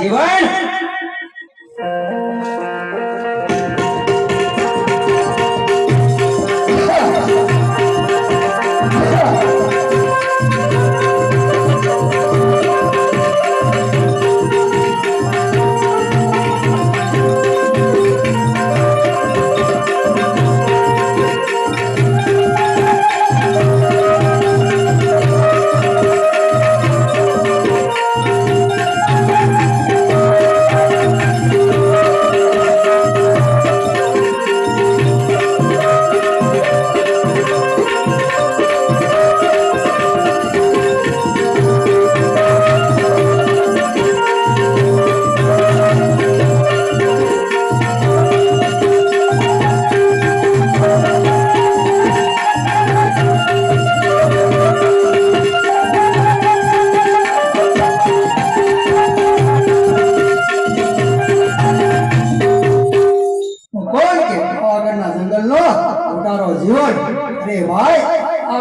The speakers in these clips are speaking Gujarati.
જીવન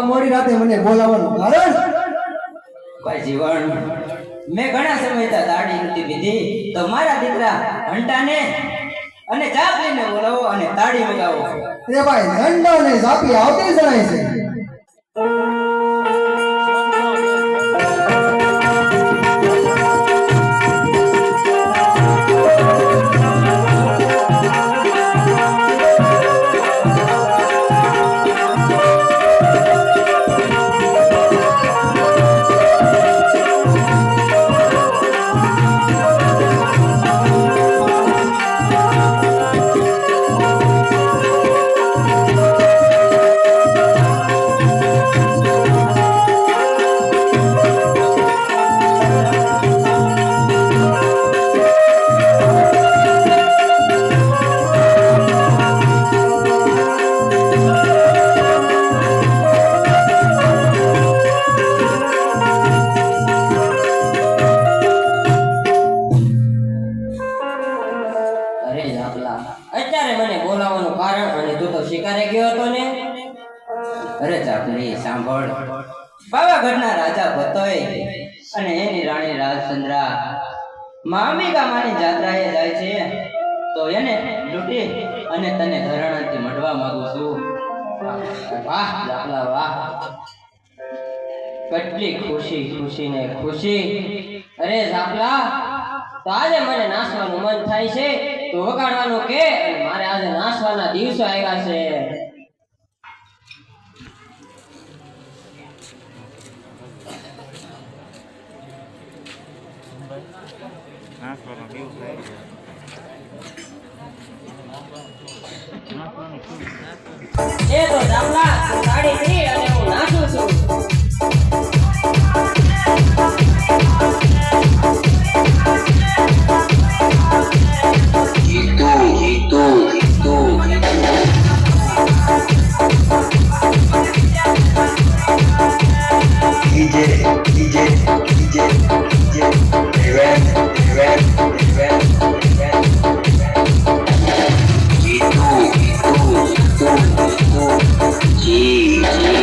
મોડી રાતે મને બોલાવવાનું કારણ ભાઈ જીવન મેં ઘણા સમયથી દાઢી નથી પીધી તો મારા દીકરા ઘંટાને અને જાપલીને બોલાવો અને તાળી વગાવો. અરે ભાઈ ઘંટા ને જાપી આવતી જણાય છે. અત્યારે મને બોલાવવાનું કારણ અને તું તો શિકારે ગયો હતો ને. અરે જાપલી સાંભળ, પાવાગઢના રાજા ભતોય અને એની રાણી રાજચંદ્રા અંબિકા માની જાત્રાએ જાય છે તો એને લૂંટી અને તને ઘરાણાથી મળવા માંગુ છું. વાહ જાપલા વાહ, કેટલી ખુશી ખુશી ને ખુશી. અરે જાપલા, તો આજે મને નાચવાનું મન થાય છે તો વગાડવાનું કે મારે આજે નાચવાના દિવસો આવ્યા છે. એ તો જામલા ગાડી પી અને હું નાચું છું. G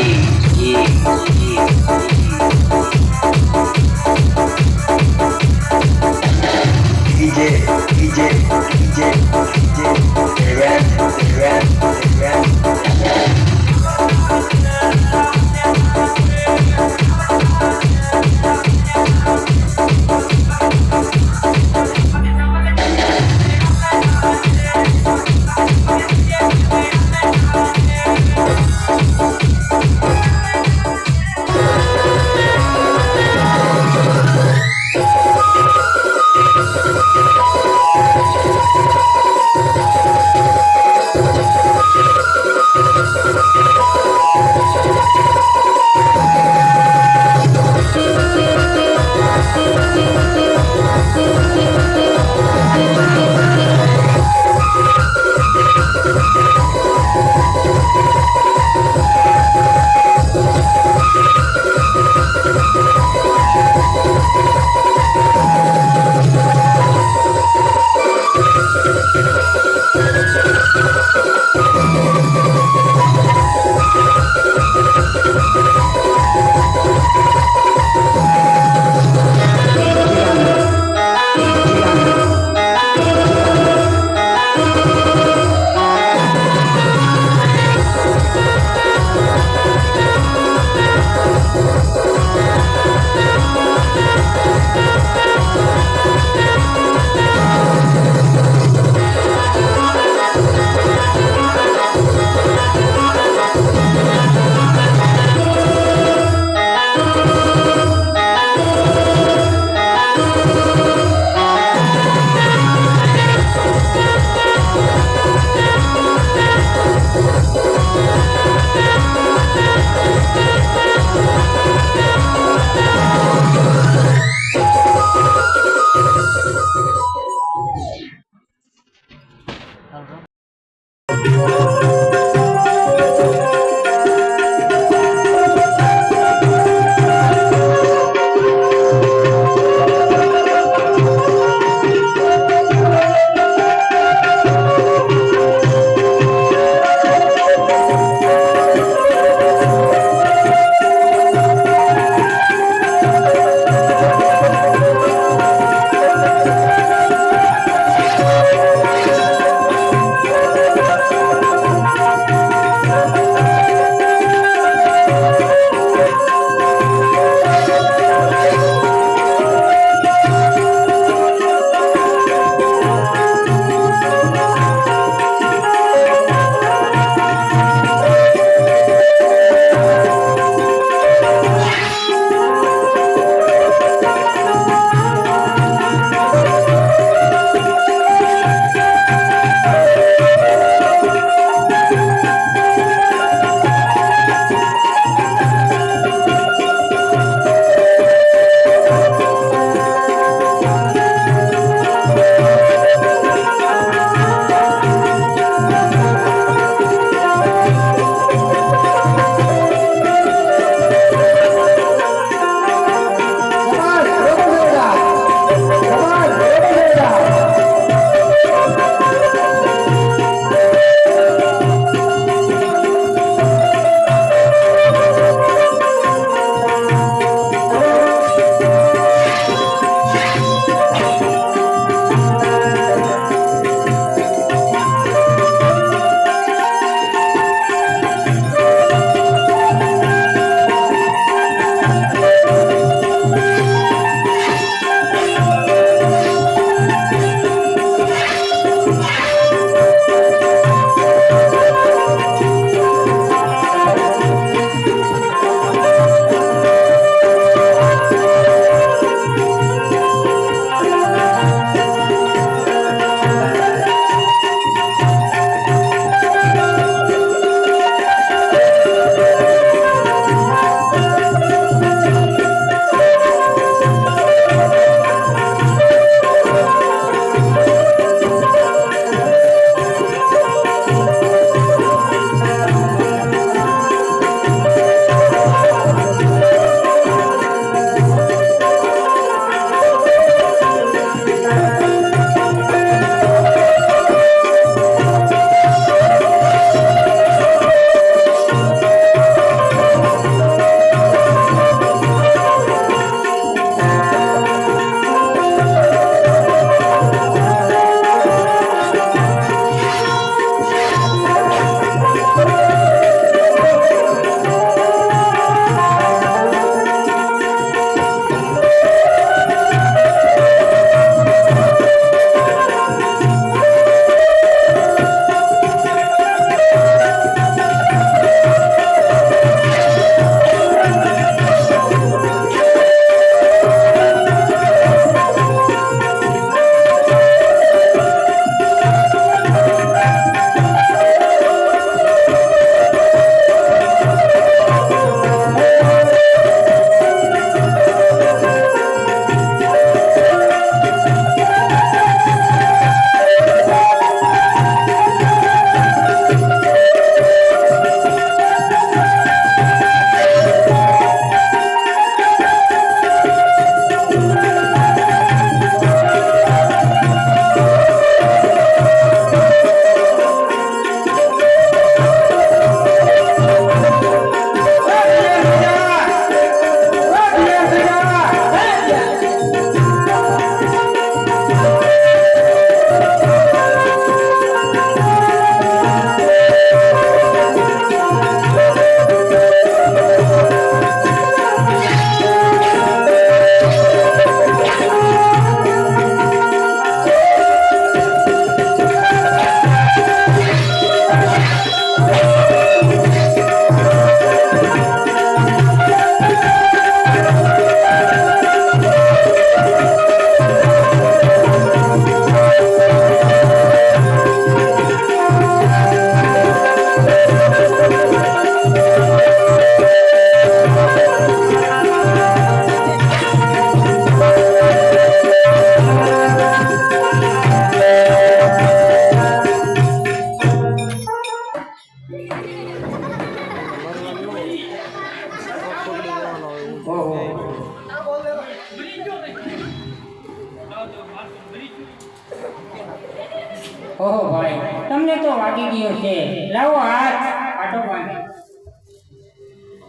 ઓહો ભાઈ, તમને તો વાગી ગયો છે. લાવો હાથ આટો બાંધો.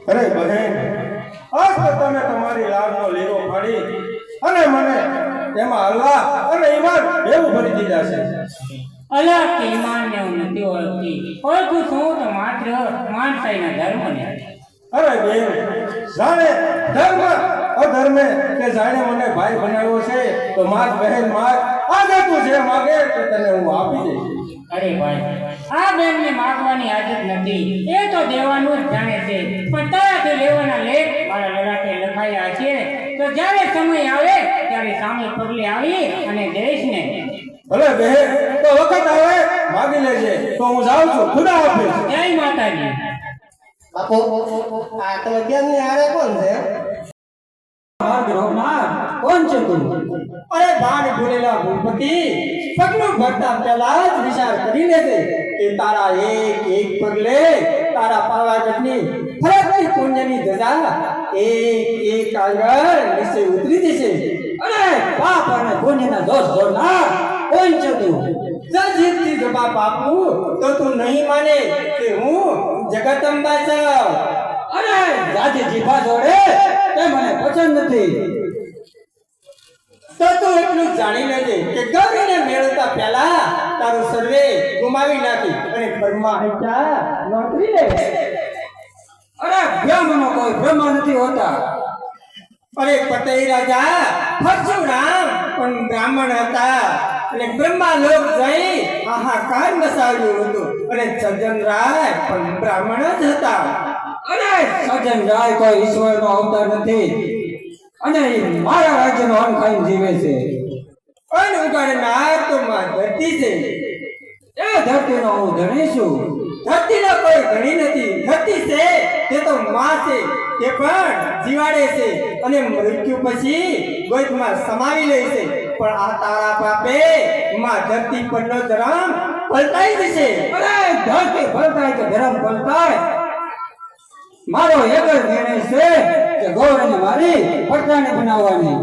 અરે બહેન, આજ તો તમે તમારી લાભનો લીરો ફાડી અને મને તેમાં અલ્લાહ અને ઈમાન એવું ભરી દીધા છે. અલગ કે ઈમાન ને હું નથી ઓળખતી. ઓળખું છું તો માત્ર માણસાઈના ધર્મને. અરે બેન, જાણે ધર્મ અધર્મે કે જાણે મને ભાઈ બનાવ્યો છે તો માગ બહેન માગ, આજે તું જે માગે તે તને હું આપી દઈશ. અરે ભાઈ, આ બેનને માગવાની આદત નથી, એ તો દેવાનું જ જાણે છે. પણ તારાથી લેવાના લેખ મારા લડાકે લખાયા છે. તો જ્યારે સમય આવે ત્યારે સામે પગલે આવી અને દેશને. ભલે બહેન, તો વખત આવે માગી લેજે. તો હું જાઉં છું. ખુદા હાફિઝ. જય માતાજી. બાપુ આ તમે બેન ની હારે કોણ છે? માર્ગ રોકનાર કોણ છે તું? અરે ભાન ભૂલેલા ભૂપતિ, પગલું ભરતા પહેલા જ વિચાર કરી લેજે કે તારા એક એક પગલે તારા પાવાગઢની ફરકની પુણ્યની ધજા એક એક આગળ નીચે ઉતરી જશે. અરે પાપ અને પુણ્યના દોષ જોડનાર કોણ છે તું? જજીતથી જવાબ આપું તો તું નહીં માને કે હું જગદંબા છું. અરે જાતિ જીભા જોડે તે મને પસંદ નથી. તો તું એટલું જાણી લેજે કે ગૌરીને મેળવતા પહેલા તારું સર્વે ગુમાવી નાખી અને બ્રહ્મા હૈયા નોકરી લે. અરે બ્રહ્મનો કોઈ બ્રહ્મ નથી હોતા. અરે પતઈ રાજા પરશુરામ પણ બ્રાહ્મણ હતા અને બ્રહ્મા લોક જઈ હાહાકાર મચાવ્યું હતું અને સજ્જનરાય પણ બ્રાહ્મણ જ હતા. અરે સજ્જન રાય કોઈ ઈશ્વરનો અવતાર નથી અને ઈ મારા રાજ્યનો અન્ન ખાઈને જીવે છે. અન્ન ઉગાડનાર તો માં ધરતી છે. એ ધરતીનો હું ધણી છું. ધરતીનો કોઈ ધણી નથી. ધરતી છે તે તો માં છે, તે પણ જીવાડે છે અને મૃત્યુ પછી ગોદમાં સમાવી લે છે. પણ આ તારા પાપે માં ધરતી પરનો ધર્મ પલટાઈ જશે. અરે ધરતી પલટાય કે ધર્મ પલટાય, મારો એક જ નિર્ણય છે કે ગૌરવને મારી પટરાને બનાવવાની.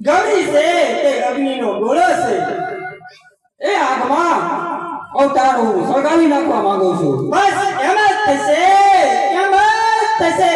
ગૌરી છે તે અગ્નિનો ગોળો છે. એ આગમાં અવતાર હું સળગાવી નાખવા માંગુ છું. બસ એમ જ થશે, એમ જ થશે.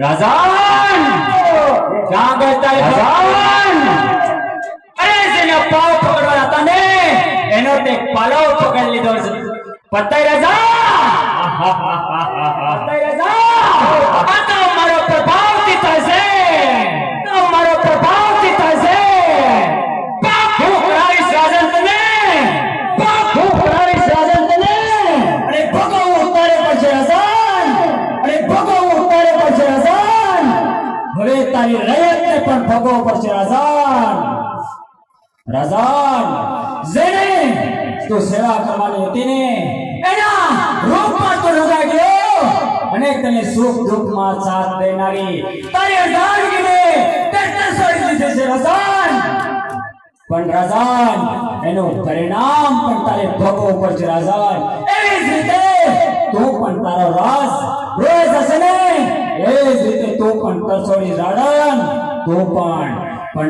રાજાન જાગર તારી રાજાન અરે જેને પાવ પકડવાના હતા ને એનો તે પાલવ પકડી લીધો છે પતાઈ રાજા પતાઈ રાજા આ તો મારો પ્રભાવથી થશે તો મારો પ્રભાવથી થશે પાપ ભૂખરાવીશ રાજન તને પાપ ભૂખરાવીશ રાજન તને અને ભગવું તારે પડશે રાજાન અને ભગવું તારે પડશે રાજાન હવે તારી રયતને પણ ભોગવવું પડશે રાજાન રાજાન જેને તું સેવા કરવાની હતી ને એના રૂપમાં તું રંગાઈ ગયો અને તને સુખ દુઃખમાં સાથ દેનારી તારી અજાણગીને તે તસોડી દીધી છે રઝાન. પણ રઝાન એનું પરિણામ પણ તારે ભોગવવું પડશે રઝાન. એવી જ રીતે તું પણ તારો રસ રોજ હશે ને એ જ રીતે તું પણ તસોડી રડન તું પણ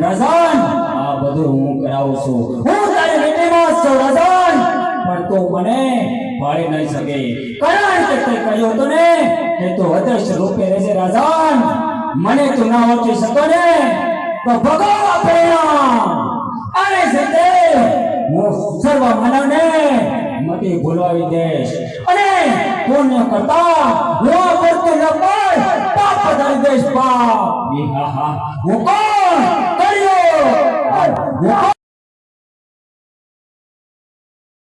રઝાન આ બધું હું કરાવું છું. હું તારી નીતિમાં છું રઝાન, પણ તું મને પાળી નહીં શકે કારણ કે તે કહ્યું હતું ને કે તું અદૃશ્ય રૂપે રહેજે રઝાન. મને તું ના ઓળખી શકો ને તો ભોગવવા પરિણામ. અને રીતે હું સર્વ માનવને મતી ભૂલવાવી દઈશ અને પુણ્ય કરતા હું કરતો ન પર પાપ વધારી દઈશ પાપ. હું કોણ કર્યો